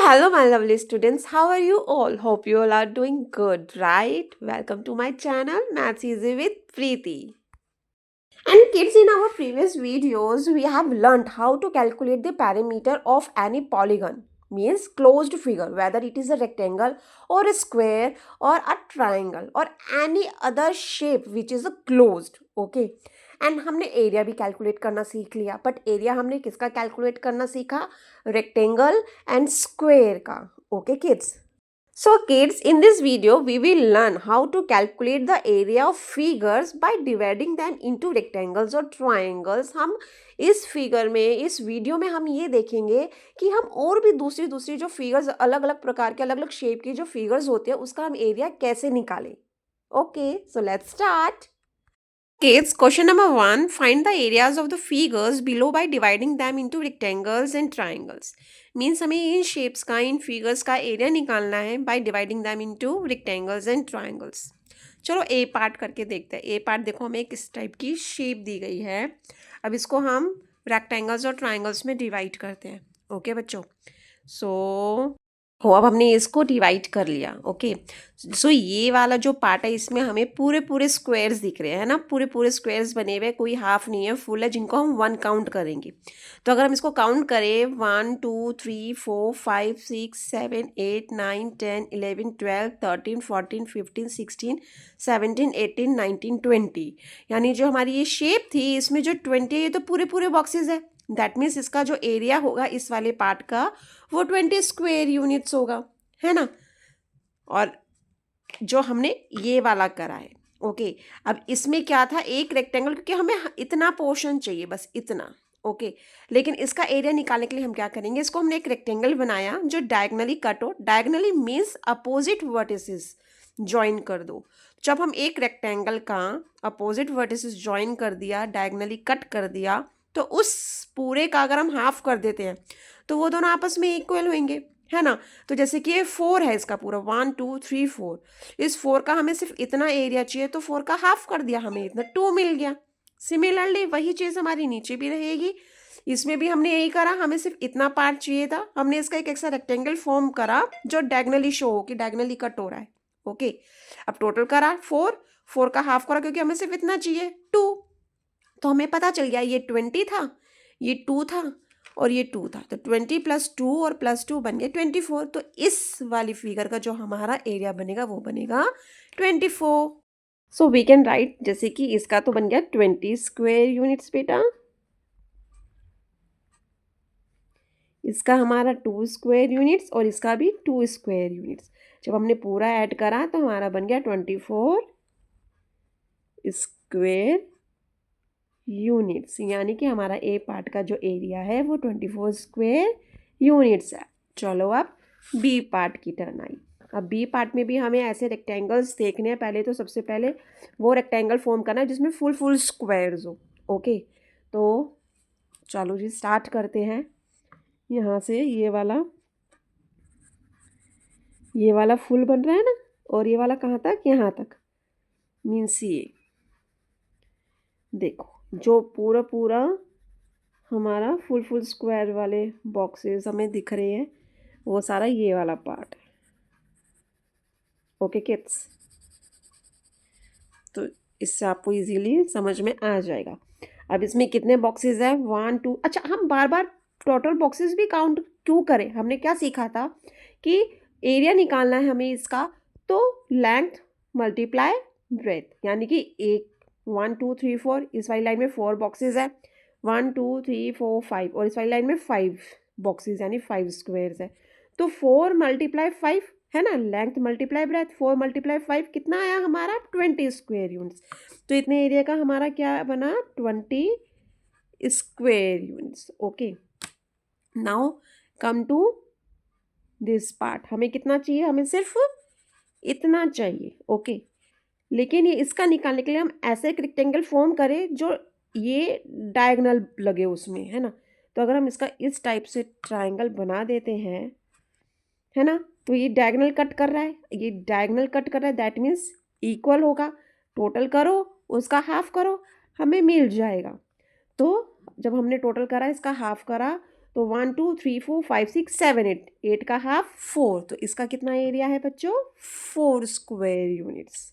hello, my lovely students. How are you all? Hope you all are doing good, right? Welcome to my channel, Maths Easy with Preeti. And kids, in our previous videos, we have learned how to calculate the perimeter of any polygon. Means closed figure, whether it is a rectangle or a square or a triangle or any other shape which is a closed. Okay. And हमने area भी calculate करना सीख लिया but area हमने किसका calculate करना सीखा rectangle and square का okay kids So kids, in this video, we will learn how to calculate the area of figures by dividing them into rectangles or triangles. हम इस फिगर में इस video में हम ये देखेंगे कि हम और भी दूसरी दूसरी जो फिगर्स अलग अलग प्रकार के अलग अलग शेप की जो फिगर्स होते हैं उसका हम एरिया कैसे निकालें okay so let's start Kids, question number 1. Find the areas of the figures below by dividing them into rectangles and triangles. Means हमें इन shapes का इन figures का area निकालना है by dividing them into rectangles and triangles. चलो A part करके देखते हैं. A part देखो हमें किस टाइप की shape दी गई है. अब इसको हम rectangles और triangles में divide करते हैं. ओके बच्चों. So हो अब हमने इसको डिवाइड कर लिया ओके सो ये वाला जो पार्ट है इसमें हमें पूरे पूरे स्क्वायर्स दिख रहे हैं ना पूरे पूरे स्क्वायर्स बने हुए कोई हाफ नहीं है फुल है जिनको हम 1 काउंट करेंगे तो अगर हम इसको काउंट करें 1 2 3 4 5 6 7 8 9 10 11 12 13 14 15 16 17 18 19 20 यानी जो हमारी ये शेप थी इसमें जो 20 ये तो पूरे पूरे बॉक्सेस है दैट मीन्स इसका जो एरिया होगा इस वाले पार्ट का वो 20 स्क्वायर यूनिट्स होगा है ना और जो हमने ये वाला करा है ओके अब इसमें क्या था एक रेक्टेंगल क्योंकि हमें इतना पोर्शन चाहिए बस इतना ओके लेकिन इसका एरिया निकालने के लिए हम क्या करेंगे इसको हमने एक रेक्टेंगल बनाया जो डायगनली कट हो diagonally means opposite vertices join कर दो जब हम एक रेक्टेंगल का अपोजिट वर्टिसेस ज्वाइन कर दिया डायगनली कट कर दिया तो उस पूरे का अगर हम हाफ कर देते हैं तो वो दोनों आपस में इक्वल होंगे है ना तो जैसे कि ये 4 है इसका पूरा 1 2 3 4 इस 4 का हमें सिर्फ इतना एरिया चाहिए तो 4 का हाफ कर दिया हमें इतना 2 मिल गया सिमिलरली वही चीज़ हमारी नीचे भी रहेगी इसमें भी हमने यही करा हमें सिर्फ इतना पार्ट चाहिए था हमने इसका एक ऐसा रेक्टेंगल फॉर्म करा जो डायगनली शो हो कि डायगनली कट हो रहा है ओके अब टोटल करा 4 का हाफ करा क्योंकि हमें सिर्फ इतना चाहिए 2 तो हमें पता चल गया ये 20 था ये 2 था और ये 2 था तो 20 + 2 और +2 बन गया 24 तो इस वाली फिगर का जो हमारा एरिया बनेगा वो बनेगा 24 सो वी कैन राइट जैसे कि इसका तो बन गया 20 स्क्वायर यूनिट्स बेटा इसका हमारा 2 स्क्वायर यूनिट्स और इसका भी 2 स्क्वायर यूनिट्स जब हमने पूरा ऐड करा तो हमारा बन गया 24 स्क्वायर यूनिट्स यानी कि हमारा ए पार्ट का जो एरिया है वो 24 स्क्वायर यूनिट्स है चलो अब बी पार्ट की टर्न आई अब बी पार्ट में भी हमें ऐसे रेक्टेंगल्स देखने हैं पहले तो सबसे पहले वो रेक्टेंगल फॉर्म करना है जिसमें फुल स्क्वायर्स हो ओके तो चलो जी स्टार्ट करते हैं यहाँ से ये वाला फुल बन रहा है ना और ये वाला कहाँ तक यहाँ तक मीन्स ये देखो जो पूरा हमारा फुल स्क्वायर वाले बॉक्सेस हमें दिख रहे हैं वो सारा ये वाला पार्ट है ओके किड्स तो इससे आपको इजीली समझ में आ जाएगा अब इसमें कितने बॉक्सेस हैं 1 2 अच्छा हम बार बार टोटल बॉक्सेस भी काउंट क्यों करें हमने क्या सीखा था कि एरिया निकालना है हमें इसका तो लेंथ मल्टीप्लाई ब्रेथ यानी कि 1 2 3 4 इस वाली लाइन में 4 बॉक्सेस है 1 2 3 4 5 और इस वाली लाइन में 5 बॉक्सेस यानी 5 स्क्वायर्स है तो 4 × 5 है ना लेंथ मल्टीप्लाई ब्रेथ 4 × 5 कितना आया हमारा 20 स्क्वायर यूनिट्स तो इतने एरिया का हमारा क्या बना 20 square units okay now come to this part हमें कितना चाहिए हमें सिर्फ इतना चाहिए ओके लेकिन ये इसका निकालने के लिए हम ऐसे एक रेक्टेंगल फॉर्म करें जो ये डायगोनल लगे उसमें है ना तो अगर हम इसका इस टाइप से ट्रायंगल बना देते हैं है ना तो ये डायगोनल कट कर रहा है ये डायगोनल कट कर रहा है दैट मीन्स इक्वल होगा टोटल करो उसका हाफ करो हमें मिल जाएगा तो जब हमने टोटल करा इसका हाफ करा तो 1 2 3 4 5 6 7 8, 8 का हाफ 4, तो इसका कितना एरिया है बच्चों? 4 स्क्वायर यूनिट्स।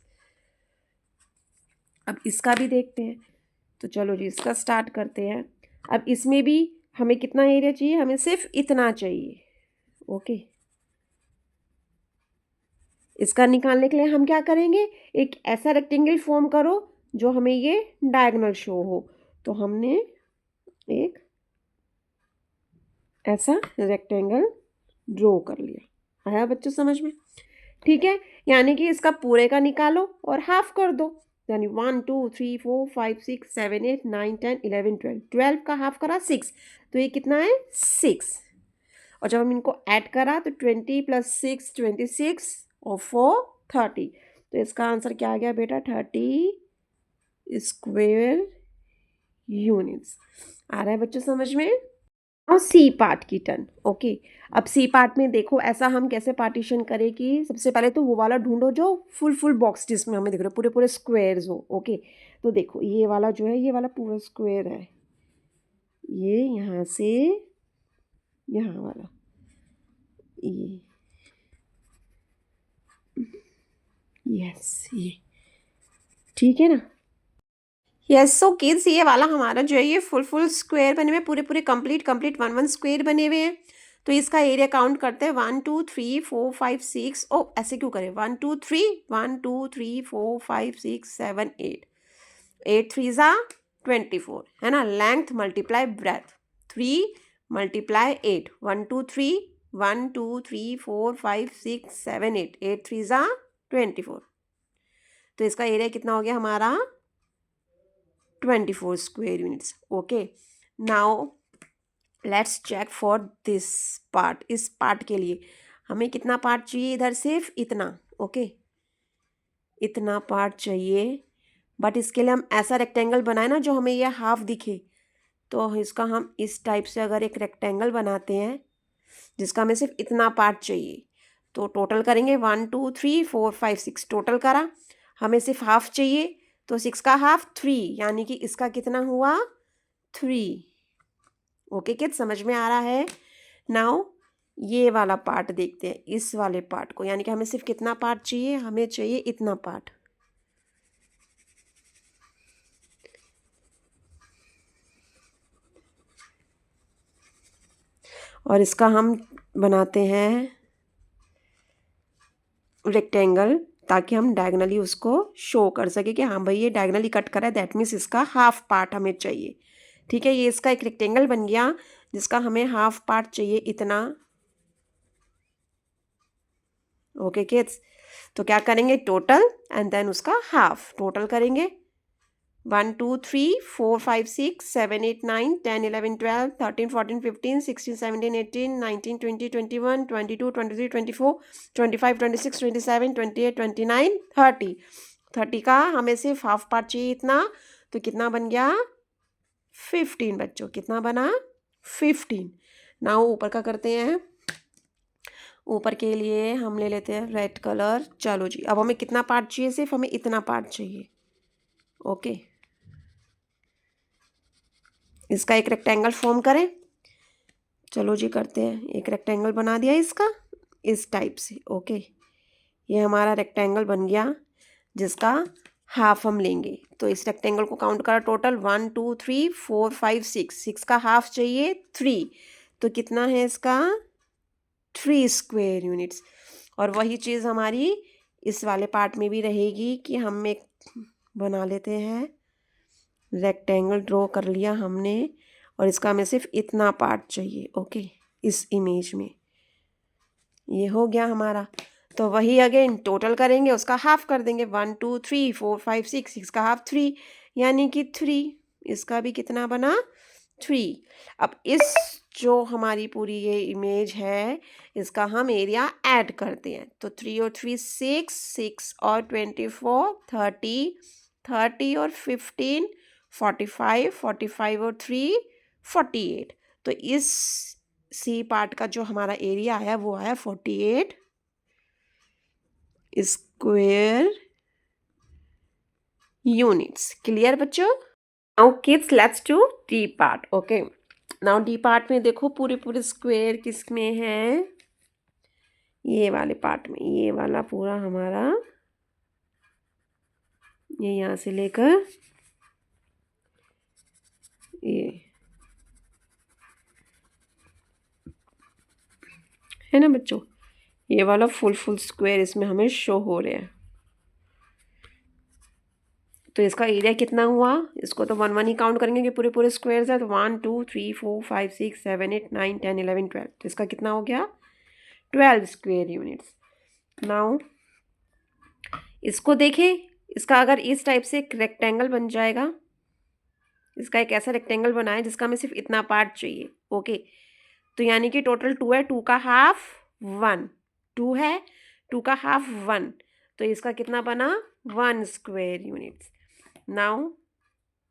अब इसका भी देखते हैं, तो चलो जी इसका स्टार्ट करते हैं। अब इसमें भी हमें कितना एरिया चाहिए? हमें सिर्फ इतना चाहिए। ओके, इसका निकालने के लिए हम क्या करेंगे? एक ऐसा रेक्टेंगल फॉर्म करो जो हमें ये डायगोनल शो हो। तो हमने एक ऐसा रेक्टेंगल ड्रॉ कर लिया। आया बच्चों समझ में? ठीक है, यानी कि इसका पूरे का निकालो और हाफ कर दो। यानी 1 2 3 4 5 6 7 8 9 10 11 12, 12 का हाफ करा 6, तो ये कितना है? 6। और जब हम इनको ऐड करा तो 20 + 6 26 और 4 30, तो इसका आंसर क्या आ गया बेटा? 30 स्क्वायर यूनिट्स। आ रहा है बच्चों समझ में? और सी पार्ट की टर्न। ओके, अब सी पार्ट में देखो ऐसा हम कैसे पार्टीशन करें कि सबसे पहले तो वो वाला ढूंढो जो फुल फुल बॉक्स जिसमें हमें दिख रहे पूरे पूरे स्क्वायर्स हो। ओके, तो देखो ये वाला जो है, ये वाला पूरा स्क्वायर है, ये यहाँ से यहाँ वाला, ये, यस, ये ठीक है ना? यस, सो किड्स ये वाला हमारा जो है ये फुल फुल स्क्वायर बने हुए, पूरे पूरे कंप्लीट 1 1 स्क्वायर बने हुए हैं। तो इसका एरिया काउंट करते हैं 1 2 3 4 5 6। ओ ऐसे क्यों करें? 1 2 3 1 2 3 4 5 6 7 8, 8 3 ज़ा 24 है ना? लेंथ मल्टीप्लाई ब्रेथ, 3 × 8, 1 2 3 1 2 3 4 5 6 7 8, 8 3 ज़ा 24। तो इसका एरिया कितना हो गया हमारा? 24 square units. Okay, now let's check for this part. इस पार्ट के लिए हमें कितना पार्ट चाहिए? इधर सिर्फ इतना। ओके, इतना पार्ट चाहिए, बट इसके लिए हम ऐसा रेक्टेंगल बनाए ना जो हमें ये हाफ दिखे। तो इसका हम इस टाइप से अगर एक रेक्टेंगल बनाते हैं जिसका हमें सिर्फ इतना पार्ट चाहिए, तो टोटल करेंगे 1 2 3 4 5 6, टोटल करा, हमें सिर्फ हाफ चाहिए, तो 6 का हाफ 3, यानी कि इसका कितना हुआ? 3। ओके किड्स, समझ में आ रहा है? नाउ ये वाला पार्ट देखते हैं, इस वाले पार्ट को, यानी कि हमें सिर्फ कितना पार्ट चाहिए? हमें चाहिए इतना पार्ट। और इसका हम बनाते हैं रेक्टेंगल, ताकि हम डायगनली उसको शो कर सके कि हाँ भाई ये डायगनली कट करा है, दैट मीन्स इसका हाफ पार्ट हमें चाहिए। ठीक है, ये इसका एक रेक्टेंगल बन गया जिसका हमें हाफ पार्ट चाहिए इतना। ओके किड्स, तो क्या करेंगे? टोटल एंड देन उसका हाफ। टोटल करेंगे 1 2 3 4 5 6 7 8 9 10 11 12 13 14 15 16 17 18 19 20 21 22 23 24 25 26 27 28 29 30, 30 का हमें सिर्फ हाफ पार्ट चाहिए इतना, तो कितना बन गया? 15 बच्चों, कितना बना? 15। नाउ ऊपर का करते हैं। ऊपर के लिए हम ले लेते हैं रेड कलर। चलो जी, अब हमें कितना पार्ट चाहिए? सिर्फ हमें इतना पार्ट चाहिए। ओके, इसका एक रेक्टेंगल फॉर्म करें। चलो जी करते हैं, एक रेक्टेंगल बना दिया इसका इस टाइप से। ओके, ये हमारा रेक्टेंगल बन गया जिसका हाफ हम लेंगे। तो इस रेक्टेंगल को काउंट करा, टोटल 1 2 3 4 5 6, 6 का हाफ चाहिए 3, तो कितना है इसका? 3 स्क्वायर यूनिट्स। और वही चीज़ हमारी इस वाले पार्ट में भी रहेगी कि हम एक बना लेते हैं रेक्टेंगल, ड्रॉ कर लिया हमने, और इसका हमें सिर्फ इतना पार्ट चाहिए। ओके, इस इमेज में ये हो गया हमारा। तो वही अगेन टोटल करेंगे, उसका हाफ कर देंगे, 1 2 3 4 5 6, 6 का हाफ 3, यानी कि 3। इसका भी कितना बना? 3। अब इस जो हमारी पूरी ये इमेज है इसका हम एरिया ऐड करते हैं। तो 3 और 3 6, 6 और 24 30, 30 और 15 45, 45 और 3 48। तो इस सी पार्ट का जो हमारा एरिया आया वो आया 48 स्क्वायर यूनिट्स। क्लियर बच्चों? Now kids let's do D part. Okay, now D part में देखो पूरे पूरे स्क्वायर किस में है, ये वाले पार्ट में, ये वाला पूरा हमारा, ये यहाँ से लेकर ये है ना बच्चों, ये वाला फुल स्क्वायर इसमें हमें शो हो रहा है। तो इसका एरिया कितना हुआ, इसको तो 1 1 ही काउंट करेंगे कि पूरे पूरे स्क्वायर्स है, तो 1 2 3 4 5 6 7 8 9 10 11 12, तो इसका कितना हो गया 12 स्क्वायर यूनिट्स। नाउ इसको देखें, इसका अगर इस टाइप से एक रेक्टेंगल बन जाएगा, इसका एक ऐसा रेक्टेंगल बना है जिसका हमें सिर्फ इतना पार्ट चाहिए, ओके। तो यानी कि टोटल 2 है, 2 का हाफ 1, 2 है, 2 का हाफ 1, तो इसका कितना बना 1 square units. Now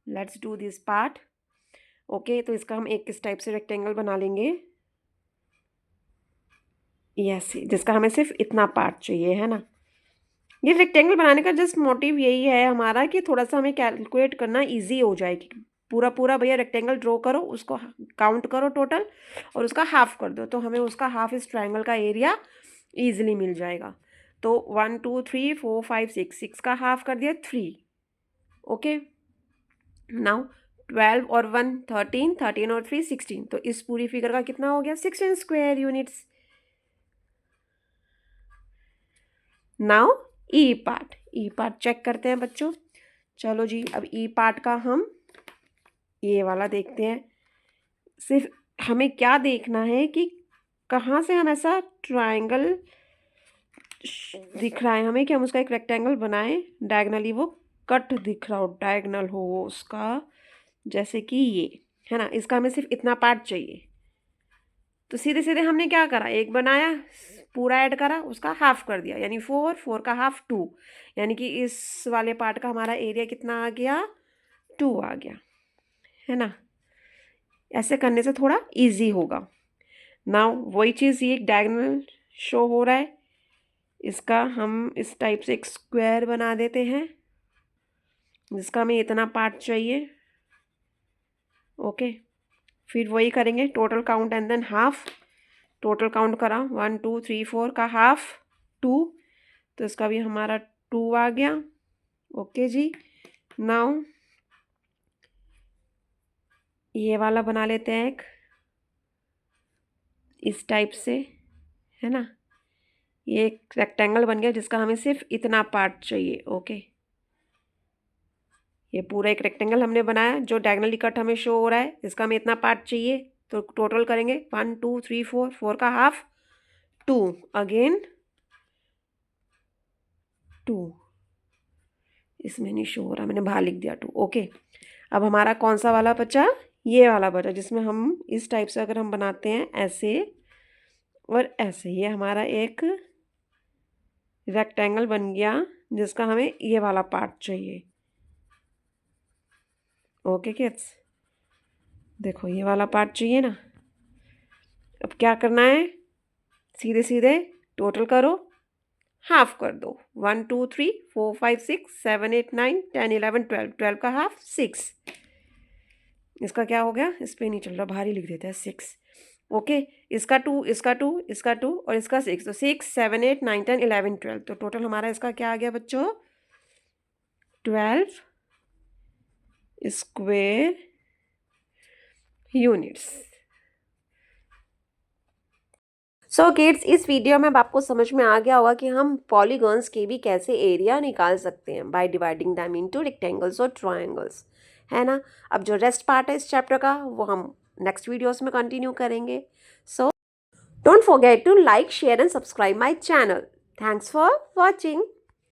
let's do this part, okay. तो इसका हम एक किस टाइप से रेक्टेंगल बना लेंगे, यस, जिसका हमें सिर्फ इतना पार्ट चाहिए, है ना। ये रेक्टेंगल बनाने का जस्ट मोटिव यही है हमारा कि थोड़ा सा हमें कैलकुलेट करना इजी हो जाएगी। पूरा पूरा भैया रेक्टेंगल ड्रॉ करो, उसको काउंट करो टोटल और उसका हाफ कर दो, तो हमें उसका हाफ इस ट्रायंगल का एरिया ईजिली मिल जाएगा। तो 1 2 3 4 5 6, 6 का हाफ कर दिया 3, ओके। नाउ 12 और 1 13, 13 और 3 16, तो इस पूरी फिगर का कितना हो गया 16 स्क्वायर यूनिट्स। नाउ ई पार्ट चेक करते हैं बच्चों। चलो जी, अब ई पार्ट का हम ये वाला देखते हैं। सिर्फ हमें क्या देखना है कि कहाँ से हम ऐसा ट्रायंगल दिख रहा है हमें कि हम उसका एक रेक्टेंगल बनाएं, डायगनली वो कट दिख रहा हो, डायगनल हो वो उसका, जैसे कि ये है ना, इसका हमें सिर्फ इतना पार्ट चाहिए। तो सीधे सीधे हमने क्या करा, एक बनाया, पूरा ऐड करा, उसका हाफ कर दिया, यानी 4, 4 का हाफ 2, यानी कि इस वाले पार्ट का हमारा एरिया कितना आ गया 2 आ गया, है ना। ऐसे करने से थोड़ा इजी होगा। नाउ वही चीज़ ये डायगोनल शो हो रहा है, इसका हम इस टाइप से एक स्क्वायर बना देते हैं जिसका हमें इतना पार्ट चाहिए, ओके। फिर वही करेंगे, total count and than half, total count करा 1 2 3 4 का हाफ 2, तो इसका भी हमारा 2 आ गया, ओके जी। नाउ ये वाला बना लेते हैं एक इस टाइप से, है ना। ये एक रेक्टेंगल बन गया जिसका हमें सिर्फ इतना पार्ट चाहिए, ओके। ये पूरा एक रेक्टेंगल हमने बनाया जो डायगोनली कट हमें शो हो रहा है, इसका हमें इतना पार्ट चाहिए, तो टोटल करेंगे 1 2 3 4, 4 का हाफ 2, अगेन 2, इसमें नहीं शो हो रहा, मैंने बाहर लिख दिया 2, ओके। अब हमारा कौन सा वाला बचा, ये वाला बचा, जिसमें हम इस टाइप से अगर हम बनाते हैं ऐसे और ऐसे, ये हमारा एक रेक्टेंगल बन गया जिसका हमें ये वाला पार्ट चाहिए, ओके किड्स। देखो ये वाला पार्ट चाहिए ना। अब क्या करना है, सीधे सीधे टोटल करो, हाफ कर दो, 1 2 3 4 5 6 7 8 9 10 11 12, 12 का हाफ 6, इसका क्या हो गया, इस पर नहीं चल रहा, भारी लिख देता है 6, ओके। इसका 2, इसका 2, इसका 2 और इसका 6, तो 6 7 8 9 10 11 12, तो टोटल हमारा इसका क्या आ गया बच्चों 12 स्क्वायर यूनिट्स। सो किड्स, इस वीडियो में अब आपको समझ में आ गया होगा कि हम पॉलीगॉन्स के भी कैसे एरिया निकाल सकते हैं by dividing them into rectangles और ट्रायंगल्स, है ना। अब जो रेस्ट पार्ट है इस चैप्टर का वो हम नेक्स्ट वीडियोस में कंटिन्यू करेंगे। So don't forget to like, share and subscribe my channel. Thanks for watching.